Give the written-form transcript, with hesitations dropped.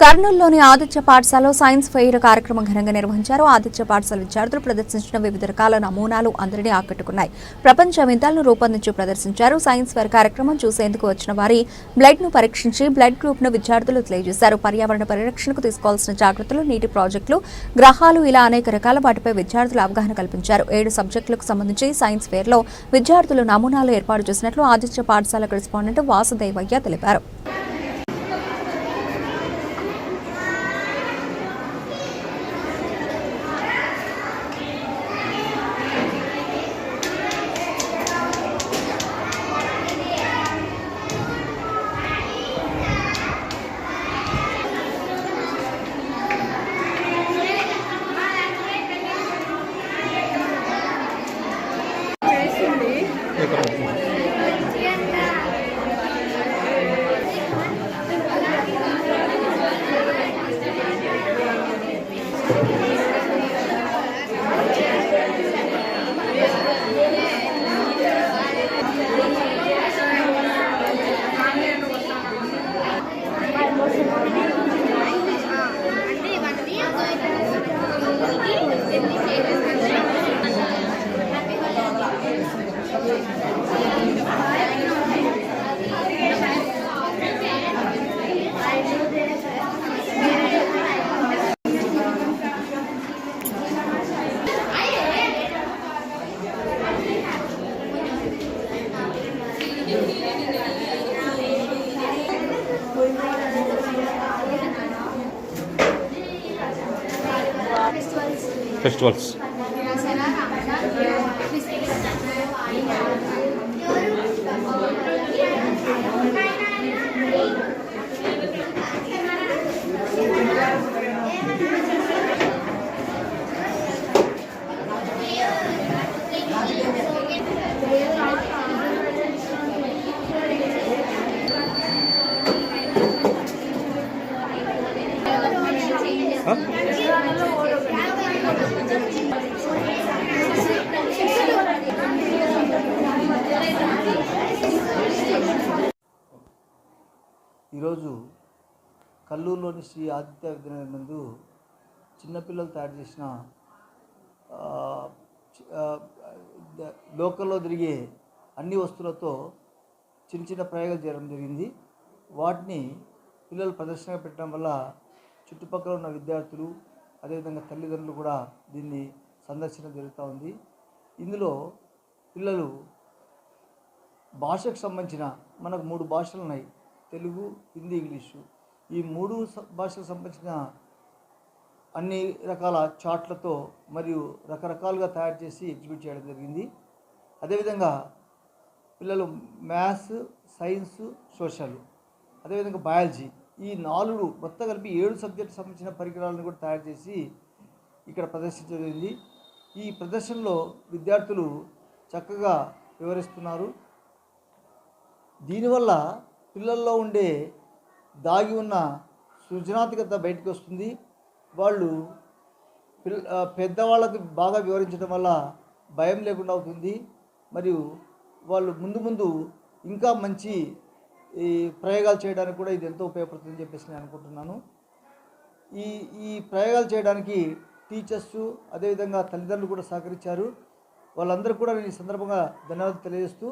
కర్నూలులోని ఆదిత్య పాఠశాలలో science fair కార్యక్రమం ఘనంగా నిర్వహించారు. ఆదిత్య పాఠశాల విద్యార్థులు ప్రదర్శించిన వివిధ రకాల నమూనాలు అందరినీ ఆకట్టుకున్నాయి. ప్రపంచ వింతలను రూపొందించి ప్రదర్శించారు. సైన్స్ ఫెయిర్ కార్యక్రమం చూసేందుకు వచ్చిన వారి బ్లడ్ ను పరీక్షించి బ్లడ్ గ్రూప్ ను విద్యార్థులు తెలియజేశారు. పర్యావరణ పరిరక్షణకు తీసుకోవాల్సిన జాగ్రత్తలు, నీటి ప్రాజెక్టులు, గ్రహాలు ఇలా అనేక రకాల వాటిపై విద్యార్థులు అవగాహన కల్పించారు. 7 సబ్జెక్టులకు సంబంధించి సైన్స్ ఫెయిర్ లో విద్యార్థులు నమూనాలు ఏర్పాటు చేసినట్లు ఆదిత్య పాఠశాల కరెస్పాండెంట్ వాసుదేవయ్య తెలిపారు. Festivals. ఈరోజు కల్లూరులోని శ్రీ ఆదిత్య విద్యాలయం నందు చిన్నపిల్లలు తయారు చేసిన లోకల్లో తిరిగే అన్ని వస్తువులతో చిన్న చిన్న ప్రయోగాలు చేయడం జరిగింది. వాటిని పిల్లలు ప్రదర్శనగా పెట్టడం వల్ల చుట్టుపక్కల ఉన్న విద్యార్థులు అదేవిధంగా తల్లిదండ్రులు కూడా దీన్ని సందర్శన జరుగుతూ ఉంది. ఇందులో పిల్లలు భాషకు సంబంధించిన మనకు 3 భాషలు ఉన్నాయి, తెలుగు, హిందీ, ఇంగ్లీషు. ఈ 3 భాషలకు సంబంధించిన అన్ని రకాల చార్ట్లతో మరియు రకరకాలుగా తయారు చేసి ఎగ్జిబిట్ చేయడం జరిగింది. అదేవిధంగా పిల్లలు మ్యాథ్స్, సైన్స్, సోషల్, అదేవిధంగా బయాలజీ ఈ 4 మొత్తం కలిపి 7 సబ్జెక్టు సంబంధించిన పరికరాలను కూడా తయారు చేసి ఇక్కడ ప్రదర్శించడం జరిగింది. ఈ ప్రదర్శనలో విద్యార్థులు చక్కగా వివరిస్తున్నారు. దీనివల్ల పిల్లల్లో ఉండే దాగి ఉన్న సృజనాత్మకత బయటకు వస్తుంది. వాళ్ళు పెద్దవాళ్ళకి బాగా వివరించడం వల్ల భయం లేకుండా అవుతుంది. మరియు వాళ్ళు ముందు ఇంకా మంచి ఈ ప్రయోగాలు చేయడానికి కూడా ఇది ఎంతో ఉపయోగపడుతుందని చెప్పేసి నేను అనుకుంటున్నాను. ఈ ప్రయోగాలు చేయడానికి టీచర్సు అదేవిధంగా తల్లిదండ్రులు కూడా సహకరించారు. వాళ్ళందరూ కూడా నేను ఈ సందర్భంగా ధన్యవాదాలు తెలియజేస్తూ